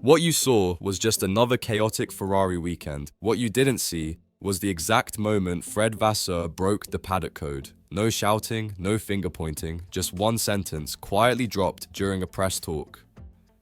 What you saw was just another chaotic Ferrari weekend. What you didn't see was the exact moment Fred Vasseur broke the paddock code. No shouting, no finger pointing, just one sentence quietly dropped during a press talk.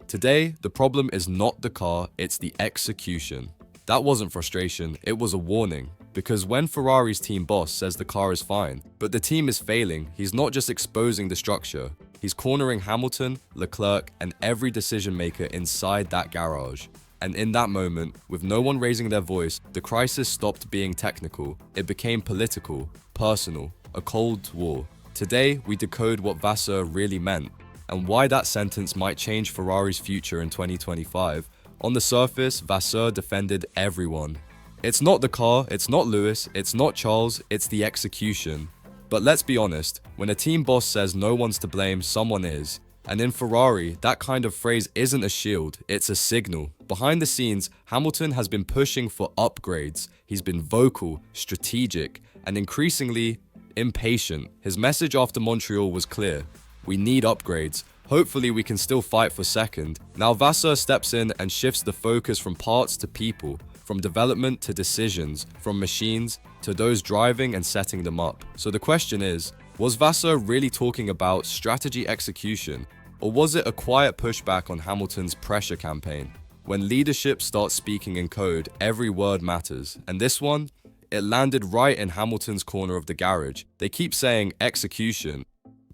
Today, the problem is not the car, it's the execution. That wasn't frustration, it was a warning. Because when Ferrari's team boss says the car is fine, but the team is failing, he's not just exposing the structure, he's cornering Hamilton, Leclerc, and every decision maker inside that garage. And in that moment, with no one raising their voice, the crisis stopped being technical. It became political, personal, a cold war. Today, we decode what Vasseur really meant, and why that sentence might change Ferrari's future in 2025. On the surface, Vasseur defended everyone. It's not the car, it's not Lewis, it's not Charles, it's the execution. But let's be honest, when a team boss says no one's to blame, someone is. And in Ferrari, that kind of phrase isn't a shield, it's a signal. Behind the scenes, Hamilton has been pushing for upgrades. He's been vocal, strategic, and increasingly impatient. His message after Montreal was clear. We need upgrades. Hopefully we can still fight for second. Now Vasseur steps in and shifts the focus from parts to people, from development to decisions, from machines to those driving and setting them up. So the question is, was Vasseur really talking about strategy execution, or was it a quiet pushback on Hamilton's pressure campaign? When leadership starts speaking in code, every word matters. And this one, it landed right in Hamilton's corner of the garage. They keep saying execution,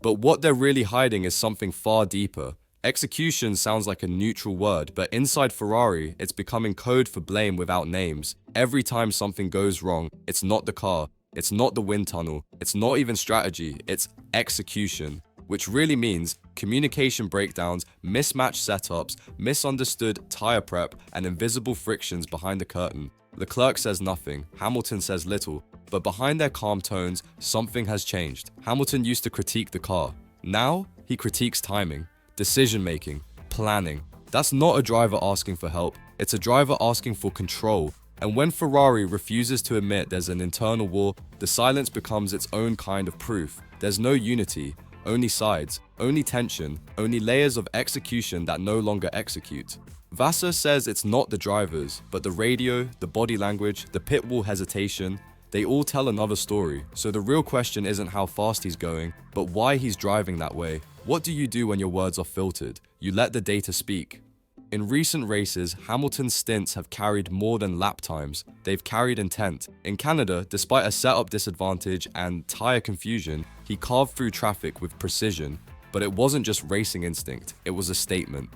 but what they're really hiding is something far deeper. Execution sounds like a neutral word, but inside Ferrari, it's becoming code for blame without names. Every time something goes wrong, it's not the car, it's not the wind tunnel, it's not even strategy, it's execution. Which really means communication breakdowns, mismatched setups, misunderstood tire prep, and invisible frictions behind the curtain. Leclerc says nothing, Hamilton says little, but behind their calm tones, something has changed. Hamilton used to critique the car. Now, he critiques timing, decision-making, planning. That's not a driver asking for help, it's a driver asking for control. And when Ferrari refuses to admit there's an internal war, the silence becomes its own kind of proof. There's no unity, only sides, only tension, only layers of execution that no longer execute. Vasseur says it's not the drivers, but the radio, the body language, the pit wall hesitation, they all tell another story. So the real question isn't how fast he's going, but why he's driving that way. What do you do when your words are filtered? You let the data speak. In recent races, Hamilton's stints have carried more than lap times. They've carried intent. In Canada, despite a setup disadvantage and tyre confusion, he carved through traffic with precision. But it wasn't just racing instinct, it was a statement.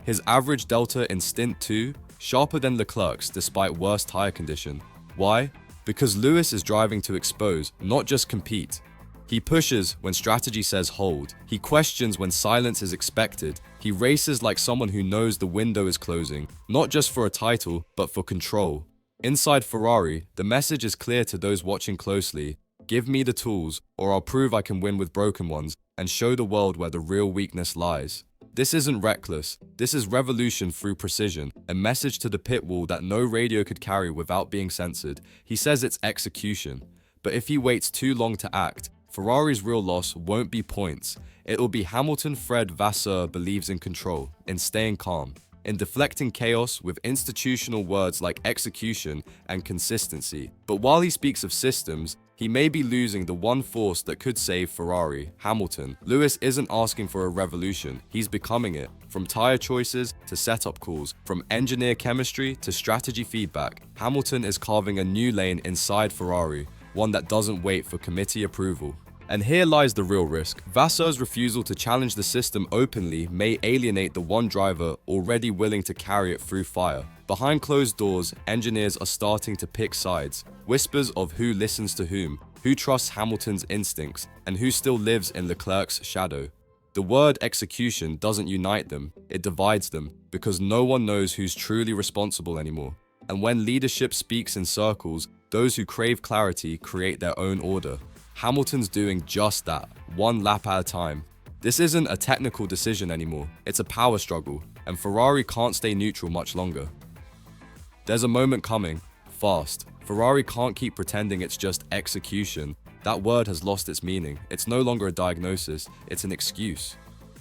His average delta in stint 2, sharper than Leclerc's despite worse tyre condition. Why? Because Lewis is driving to expose, not just compete. He pushes when strategy says hold. He questions when silence is expected. He races like someone who knows the window is closing, not just for a title, but for control. Inside Ferrari, the message is clear to those watching closely. Give me the tools, or I'll prove I can win with broken ones, and show the world where the real weakness lies. This isn't reckless, this is revolution through precision, a message to the pit wall that no radio could carry without being censored. He says it's execution, but if he waits too long to act, Ferrari's real loss won't be points. It'll be Hamilton Fred Vasseur believes in control, in staying calm, in deflecting chaos with institutional words like execution and consistency. But while he speaks of systems, he may be losing the one force that could save Ferrari, Hamilton. Lewis isn't asking for a revolution, he's becoming it. From tyre choices to setup calls, from engineer chemistry to strategy feedback, Hamilton is carving a new lane inside Ferrari, one that doesn't wait for committee approval. And here lies the real risk. Vasseur's refusal to challenge the system openly may alienate the one driver already willing to carry it through fire. Behind closed doors, engineers are starting to pick sides. Whispers of who listens to whom, who trusts Hamilton's instincts, and who still lives in Leclerc's shadow. The word execution doesn't unite them, it divides them, because no one knows who's truly responsible anymore. And when leadership speaks in circles, those who crave clarity create their own order. Hamilton's doing just that, one lap at a time. This isn't a technical decision anymore, it's a power struggle, and Ferrari can't stay neutral much longer. There's a moment coming, fast. Ferrari can't keep pretending it's just execution. That word has lost its meaning. It's no longer a diagnosis, it's an excuse.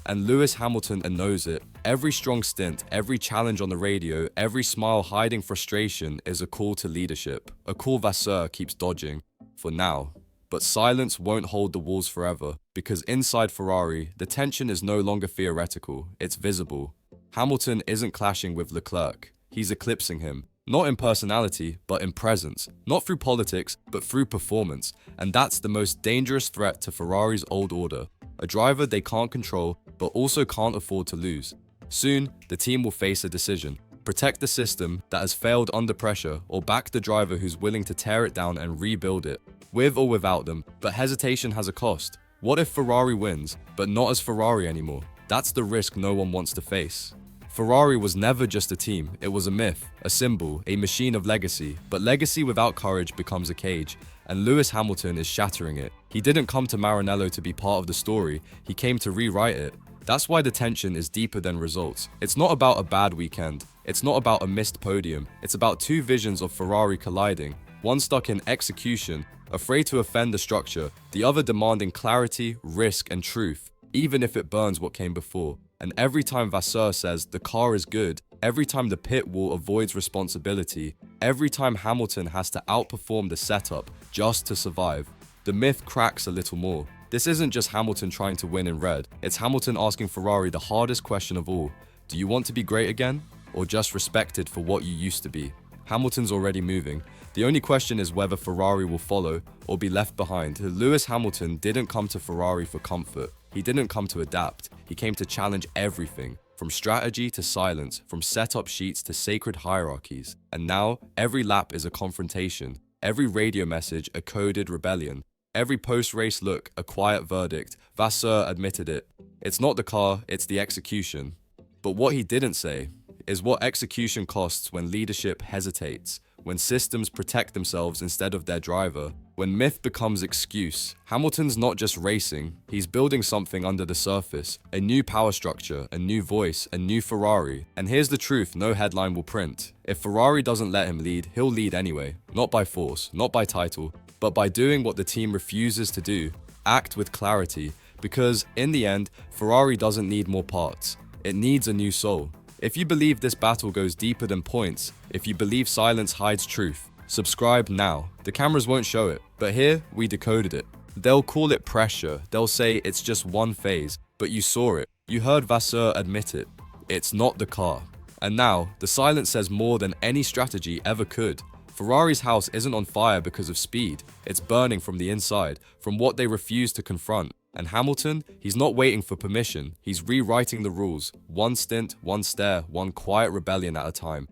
And Lewis Hamilton knows it. Every strong stint, every challenge on the radio, every smile hiding frustration is a call to leadership. A call Vasseur keeps dodging. For now. But silence won't hold the walls forever, because inside Ferrari, the tension is no longer theoretical, it's visible. Hamilton isn't clashing with Leclerc, he's eclipsing him. Not in personality, but in presence. Not through politics, but through performance. And that's the most dangerous threat to Ferrari's old order. A driver they can't control, but also can't afford to lose. Soon, the team will face a decision. Protect the system that has failed under pressure, or back the driver who's willing to tear it down and rebuild it. With or without them, but hesitation has a cost. What if Ferrari wins, but not as Ferrari anymore? That's the risk no one wants to face. Ferrari was never just a team, it was a myth, a symbol, a machine of legacy, but legacy without courage becomes a cage, and Lewis Hamilton is shattering it. He didn't come to Maranello to be part of the story, he came to rewrite it. That's why the tension is deeper than results. It's not about a bad weekend, it's not about a missed podium, it's about two visions of Ferrari colliding, one stuck in execution, afraid to offend the structure, the other demanding clarity, risk, and truth, even if it burns what came before. And every time Vasseur says the car is good, every time the pit wall avoids responsibility, every time Hamilton has to outperform the setup just to survive, the myth cracks a little more. This isn't just Hamilton trying to win in red, it's Hamilton asking Ferrari the hardest question of all. Do you want to be great again, or just respected for what you used to be? Hamilton's already moving. The only question is whether Ferrari will follow or be left behind. Lewis Hamilton didn't come to Ferrari for comfort. He didn't come to adapt. He came to challenge everything, from strategy to silence, from setup sheets to sacred hierarchies. And now, every lap is a confrontation. Every radio message a coded rebellion. Every post-race look a quiet verdict. Vasseur admitted it. It's not the car, it's the execution. But what he didn't say is what execution costs when leadership hesitates, when systems protect themselves instead of their driver, when myth becomes excuse. Hamilton's not just racing, he's building something under the surface, a new power structure, a new voice, a new Ferrari. And here's the truth no headline will print. If Ferrari doesn't let him lead, he'll lead anyway. Not by force, not by title, but by doing what the team refuses to do. Act with clarity, because in the end, Ferrari doesn't need more parts. It needs a new soul. If you believe this battle goes deeper than points, if you believe silence hides truth, subscribe now. The cameras won't show it, but here we decoded it. They'll call it pressure, they'll say it's just one phase, but you saw it. You heard Vasseur admit it. It's not the car. And now, the silence says more than any strategy ever could. Ferrari's house isn't on fire because of speed, it's burning from the inside, from what they refuse to confront. And Hamilton, he's not waiting for permission, he's rewriting the rules, one stint, one stare, one quiet rebellion at a time.